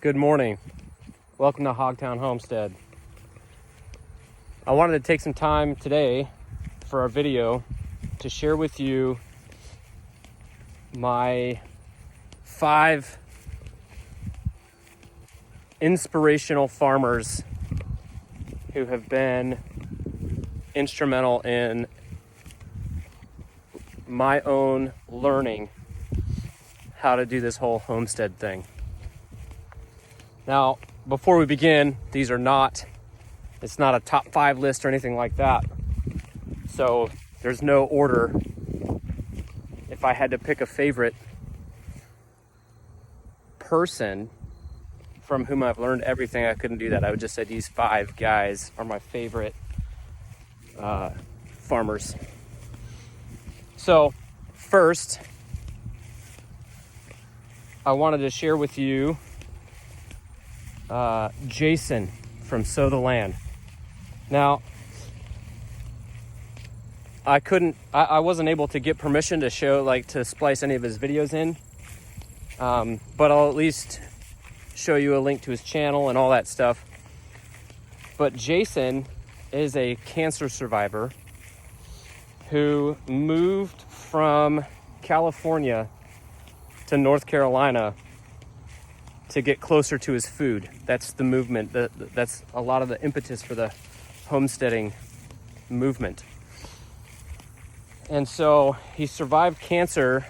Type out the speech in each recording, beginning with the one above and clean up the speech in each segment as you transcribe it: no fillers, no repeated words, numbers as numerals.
Good morning. Welcome to Hogtown Homestead. I wanted to take some time today for our video to share with you my 5 inspirational farmers who have been instrumental in my own learning how to do this whole homestead thing. Now, before we begin, it's not a top 5 list or anything like that. So there's no order. If I had to pick a favorite person from whom I've learned everything, I couldn't do that. I would just say these 5 guys are my favorite farmers. So first, I wanted to share with you Jason from Sow the Land. Now, I wasn't able to get permission to to splice any of his videos in, but I'll at least show you a link to his channel and all that stuff. But Jason is a cancer survivor who moved from California to North Carolina to get closer to his food. That's the movement. That's a lot of the impetus for the homesteading movement. And so he survived cancer,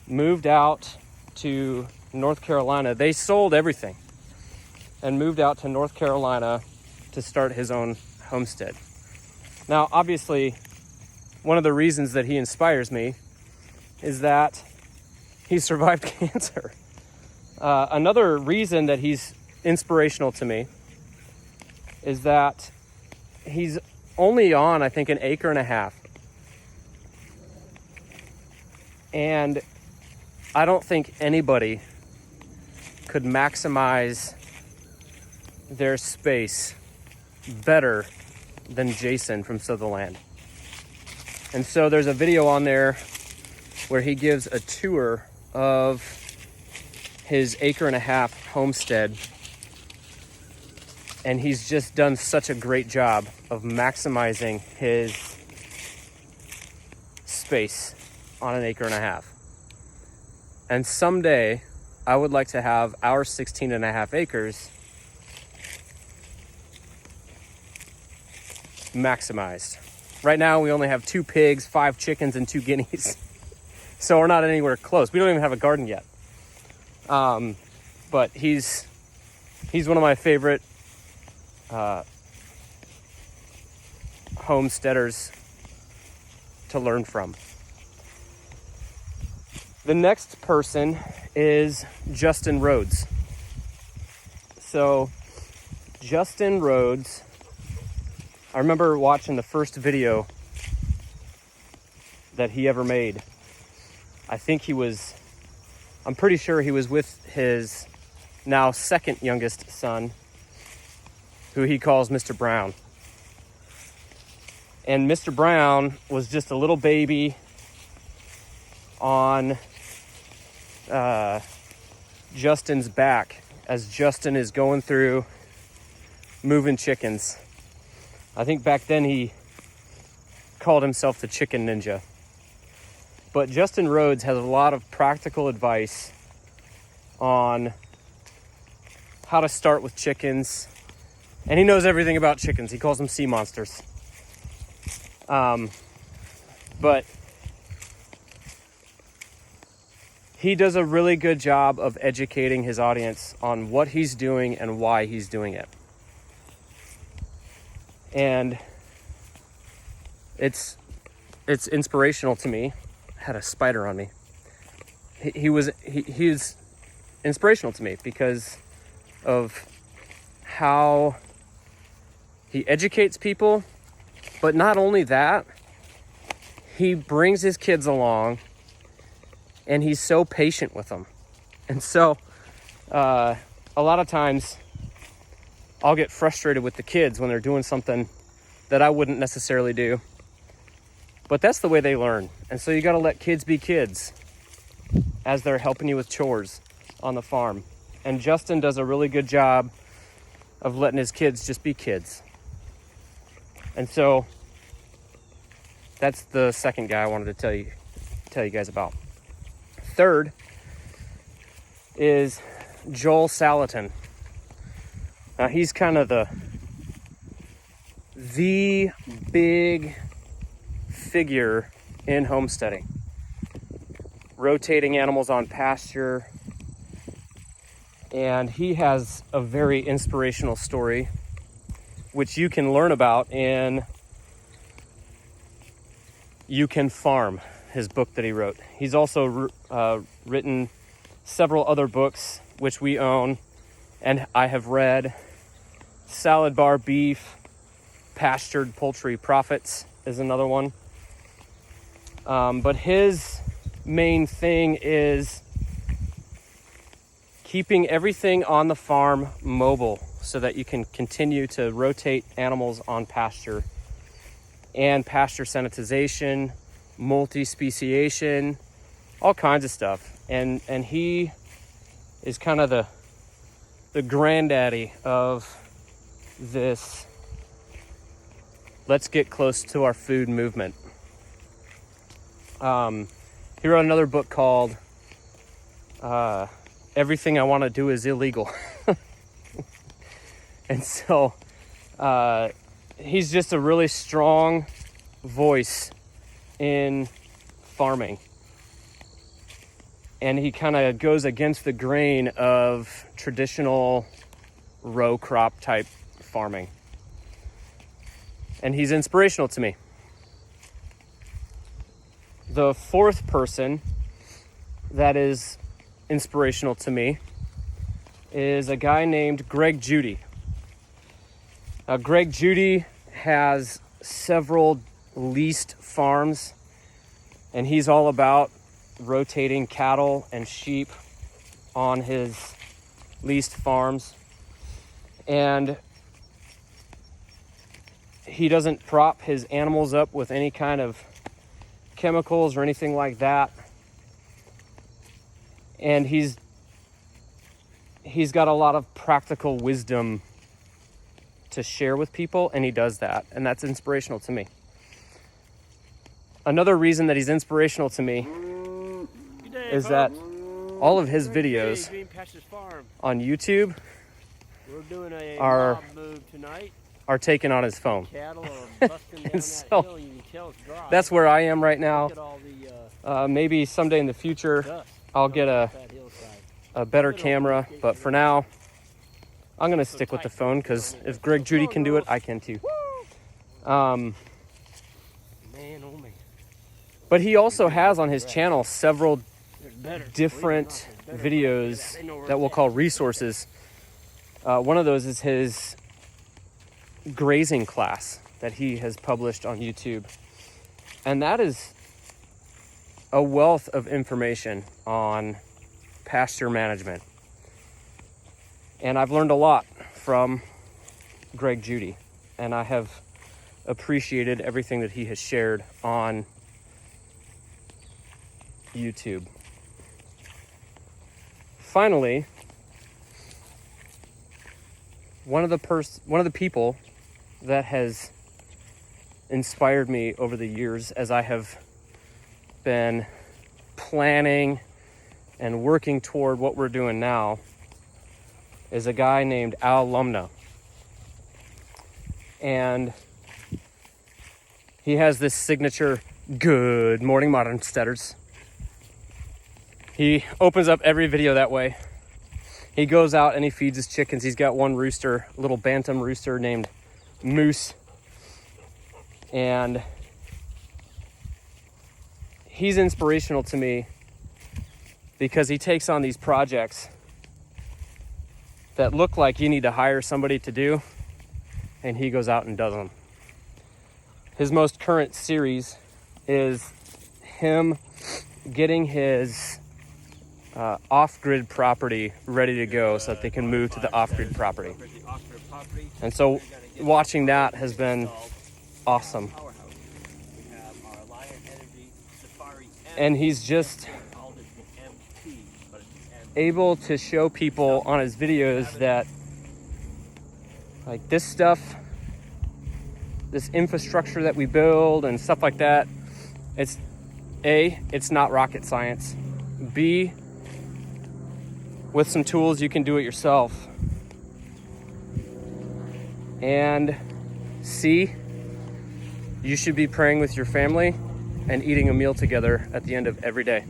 moved out to North Carolina. They sold everything and moved out to North Carolina to start his own homestead. Now, obviously, one of the reasons that he inspires me is that he survived cancer. Another reason that he's inspirational to me is that he's only on, I think, 1.5 acres. And I don't think anybody could maximize their space better than Jason from Sow the Land. And so there's a video on there where he gives a tour of his 1.5 acre homestead, and he's just done such a great job of maximizing his space on 1.5 acres. And someday I would like to have our 16.5 acres maximized. Right now we only have 2 pigs, 5 chickens, and 2 guineas. So we're not anywhere close. We don't even have a garden yet. But he's one of my favorite homesteaders to learn from. The next person is Justin Rhodes. So Justin Rhodes, I remember watching the first video that he ever made. I'm pretty sure he was with his now 2nd youngest son, who he calls Mr. Brown. And Mr. Brown was just a little baby on Justin's back as Justin is going through moving chickens. I think back then he called himself the Chicken Ninja. But Justin Rhodes has a lot of practical advice on how to start with chickens. And he knows everything about chickens. He calls them sea monsters. But he does a really good job of educating his audience on what he's doing and why he's doing it. And it's inspirational to me. I had a spider on me. He was inspirational to me because of how he educates people, but not only that, he brings his kids along and he's so patient with them. And so a lot of times I'll get frustrated with the kids when they're doing something that I wouldn't necessarily do. But that's the way they learn. And so you got to let kids be kids as they're helping you with chores on the farm. And Justin does a really good job of letting his kids just be kids. And so that's the second guy I wanted to tell you guys about. Third is Joel Salatin. Now he's kind of the big figure in homesteading. Rotating animals on pasture. And he has a very inspirational story, which you can learn about in You Can Farm, his book that he wrote. He's also written several other books, which we own and I have read. Salad Bar Beef, Pastured Poultry Profits is another one. But his main thing is keeping everything on the farm mobile so that you can continue to rotate animals on pasture, and pasture sanitization, multi-speciation, all kinds of stuff. And he is kind of the granddaddy of this let's get close to our food movement. He wrote another book called Everything I Want to Do Is Illegal. And so he's just a really strong voice in farming. And he kind of goes against the grain of traditional row crop type farming. And he's inspirational to me. The fourth person that is inspirational to me is a guy named Greg Judy. Greg Judy has several leased farms, and he's all about rotating cattle and sheep on his leased farms. And he doesn't prop his animals up with any kind of chemicals or anything like that. And he's got a lot of practical wisdom to share with people, and he does that, and that's inspirational to me. Another reason that he's inspirational to me is that all of his videos on YouTube are taken on his phone. And so that's where I am right now. Maybe someday in the future I'll get a better camera, but for now I'm gonna stick with the phone, because if Greg Judy can do it, I can too. But he also has on his channel several different videos that we'll call resources. One of those is his grazing class that he has published on YouTube. And that is a wealth of information on pasture management. And I've learned a lot from Greg Judy, and I have appreciated everything that he has shared on YouTube. Finally, one of the people that has inspired me over the years as I have been planning and working toward what we're doing now is a guy named Al Lumna. And he has this signature, "Good morning, modern steaders." He opens up every video that way. He goes out and he feeds his chickens. He's got one rooster, a little bantam rooster named Moose. And he's inspirational to me because he takes on these projects that look like you need to hire somebody to do, and he goes out and does them. His most current series is him getting his off-grid property ready to go so that they can move to the off-grid property. And so watching that has been awesome. And he's just able to show people on his videos that like this stuff, this infrastructure that we build and stuff like that, it's not rocket science. B, with some tools you can do it yourself. And C, you should be praying with your family and eating a meal together at the end of every day.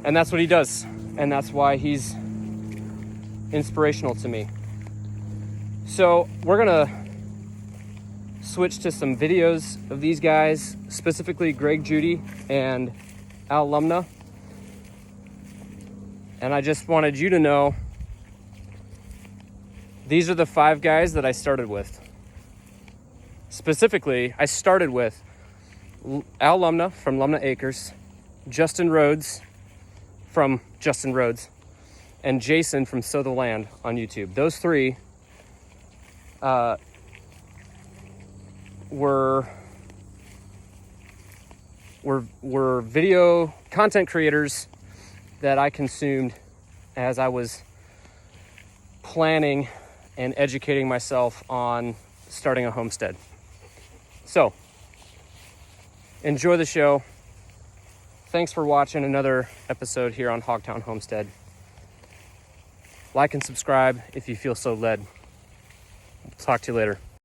And that's what he does. And that's why he's inspirational to me. So we're gonna switch to some videos of these guys, specifically Greg Judy and Al Lumna. And I just wanted you to know, these are the 5 guys that I started with. Specifically, I started with Al Lumna from Lumna Acres, Justin Rhodes from Justin Rhodes, and Jason from Sow the Land on YouTube. Those 3 were video content creators that I consumed as I was planning and educating myself on starting a homestead. So, enjoy the show. Thanks for watching another episode here on Hogtown Homestead. Like and subscribe if you feel so led. Talk to you later.